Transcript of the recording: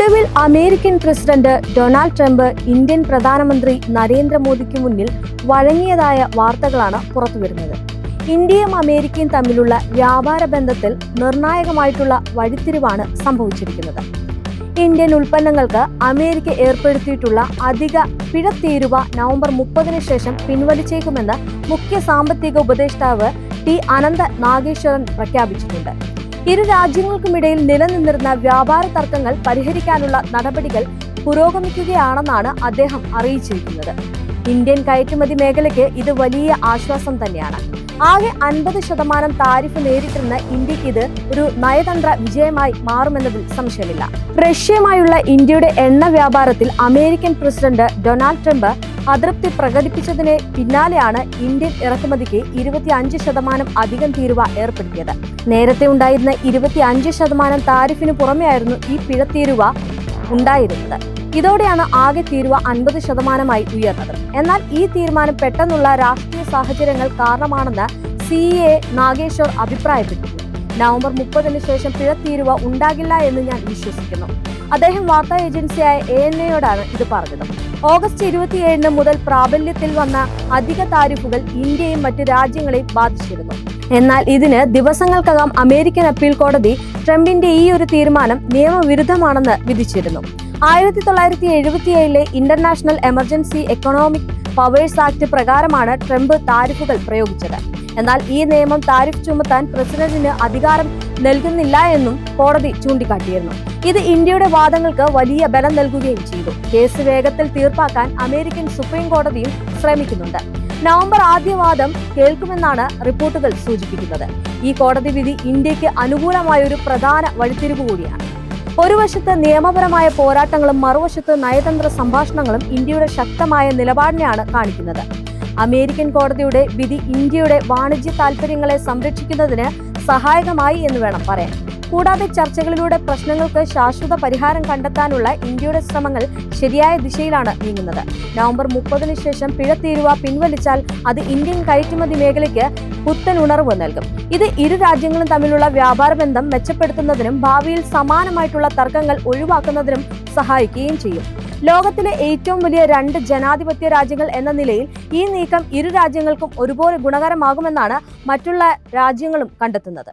ഒടുവിൽ American president Donald Trump Indian പ്രധാനമന്ത്രി നരേന്ദ്രമോദിക്ക് മുന്നിൽ വഴങ്ങിയതായ വാർത്തകളാണ് പുറത്തുവരുന്നത്. ഇന്ത്യയും അമേരിക്കയും തമ്മിലുള്ള വ്യാപാര ബന്ധത്തിൽ നിർണായകമായിട്ടുള്ള വഴിത്തിരിവാണ് സംഭവിച്ചിരിക്കുന്നത്. ഇന്ത്യൻ ഉൽപ്പന്നങ്ങൾക്ക് അമേരിക്ക ഏർപ്പെടുത്തിയിട്ടുള്ള അധിക പിഴത്തീരുവ നവംബർ 30-ന് ശേഷം പിൻവലിച്ചേക്കുമെന്ന് മുഖ്യ സാമ്പത്തിക ഉപദേഷ്ടാവ് ടി അനന്ത നാഗേശ്വരൻ പ്രഖ്യാപിച്ചിട്ടുണ്ട്. ഇരു രാജ്യങ്ങൾക്കുമിടയിൽ നിലനിന്നിരുന്ന വ്യാപാര തർക്കങ്ങൾ പരിഹരിക്കാനുള്ള നടപടികൾ പുരോഗമിക്കുകയാണെന്നാണ് അദ്ദേഹം അറിയിച്ചിരിക്കുന്നത്. ഇന്ത്യൻ കയറ്റുമതി മേഖലയ്ക്ക് ഇത് വലിയ ആശ്വാസം തന്നെയാണ്. ആകെ 50% താരിഫ് നേരിട്ടിരുന്ന ഇന്ത്യക്ക് ഇത് ഒരു നയതന്ത്ര വിജയമായി മാറുമെന്നതിൽ സംശയമില്ല. റഷ്യയുമായുള്ള ഇന്ത്യയുടെ എണ്ണ വ്യാപാരത്തിൽ അമേരിക്കൻ പ്രസിഡന്റ് ഡൊണാൾഡ് ട്രംപ് അതൃപ്തി പ്രകടിപ്പിച്ചതിന് പിന്നാലെയാണ് ഇന്ത്യൻ ഇറക്കുമതിക്ക് 25% അധികം തീരുവ ഏർപ്പെടുത്തിയത്. നേരത്തെ ഉണ്ടായിരുന്ന 25% താരിഫിന് പുറമെയായിരുന്നു ഈ പിഴത്തീരുവ ഉണ്ടായിരുന്നത്. ഇതോടെയാണ് ആകെ തീരുവ 50%-ആയി ഉയർന്നത്. എന്നാൽ ഈ തീരുമാനം പെട്ടെന്നുള്ള രാഷ്ട്രീയ സാഹചര്യങ്ങൾ കാരണമാണെന്ന് CA നാഗേശ്വർ അഭിപ്രായപ്പെട്ടു. നവംബർ 30-ന് ശേഷം പിഴത്തീരുവ ഉണ്ടാകില്ല എന്ന് ഞാൻ വിശ്വസിക്കുന്നു. അദ്ദേഹം വാർത്താ ഏജൻസിയായ ANA-യോടാണ് ഇത് പറഞ്ഞത്. ഓഗസ്റ്റ് 27 മുതൽ പ്രാബല്യത്തിൽ വന്ന അധിക താരിഫുകൾ ഇന്ത്യയും മറ്റ് രാജ്യങ്ങളെയും ബാധിച്ചിരുന്നു. എന്നാൽ ഇതിന് ദിവസങ്ങൾക്കകം അമേരിക്കൻ അപ്പീൽ കോടതി ട്രംപിന്റെ ഈ ഒരു തീരുമാനം നിയമവിരുദ്ധമാണെന്ന് വിധിച്ചിരുന്നു. 1977-ലെ international emergency economic powers act പ്രകാരമാണ് ട്രംപ് താരിഫുകൾ പ്രയോഗിച്ചത്. എന്നാൽ ഈ നിയമം താരിഫ് ചുമത്താൻ പ്രസിഡന്റിന് അധികാരം നൽകുന്നില്ല എന്നും കോടതി ചൂണ്ടിക്കാട്ടിയിരുന്നു. ഇത് ഇന്ത്യയുടെ വാദങ്ങൾക്ക് വലിയ ബലം നൽകുകയും ചെയ്തു. കേസ് വേഗത്തിൽ തീർപ്പാക്കാൻ അമേരിക്കൻ സുപ്രീം കോടതിയും ശ്രമിക്കുന്നുണ്ട്. നവംബർ ആദ്യവാദം കേൾക്കുമെന്നാണ് റിപ്പോർട്ടുകൾ സൂചിപ്പിക്കുന്നത്. ഈ കോടതി വിധി ഇന്ത്യക്ക് അനുകൂലമായ ഒരു പ്രധാന വഴിത്തിരിവ് കൂടിയാണ്. ഒരു വശത്ത് നിയമപരമായ പോരാട്ടങ്ങളും മറുവശത്ത് നയതന്ത്ര സംഭാഷണങ്ങളും ഇന്ത്യയുടെ ശക്തമായ നിലപാടിനെയാണ് കാണിക്കുന്നത്. അമേരിക്കൻ കോടതിയുടെ വിധി ഇന്ത്യയുടെ വാണിജ്യ താൽപര്യങ്ങളെ സംരക്ഷിക്കുന്നതിന് സഹായകമായി എന്ന് വേണം പറയാൻ. കൂടാതെ ചർച്ചകളിലൂടെ പ്രശ്നങ്ങൾക്ക് ശാശ്വത പരിഹാരം കണ്ടെത്താനുള്ള ഇന്ത്യയുടെ ശ്രമങ്ങൾ ശരിയായ ദിശയിലാണ് നീങ്ങുന്നത്. നവംബർ 30-ന് ശേഷം പിഴത്തീരുവ പിൻവലിച്ചാൽ അത് ഇന്ത്യൻ കയറ്റുമതി മേഖലയ്ക്ക് പുത്തൻ ഉണർവ് നൽകും. ഇത് ഇരു രാജ്യങ്ങളും തമ്മിലുള്ള വ്യാപാര ബന്ധം മെച്ചപ്പെടുത്തുന്നതിനും ഭാവിയിൽ സമാനമായിട്ടുള്ള തർക്കങ്ങൾ ഒഴിവാക്കുന്നതിനും സഹായിക്കുകയും ചെയ്യും. ലോകത്തിലെ ഏറ്റവും വലിയ 2 ജനാധിപത്യ രാജ്യങ്ങൾ എന്ന നിലയിൽ ഈ നീക്കം ഇരു രാജ്യങ്ങൾക്കും ഒരുപോലെ ഗുണകരമാകുമെന്നാണ് മറ്റുള്ള രാജ്യങ്ങളും കണ്ടെത്തുന്നത്.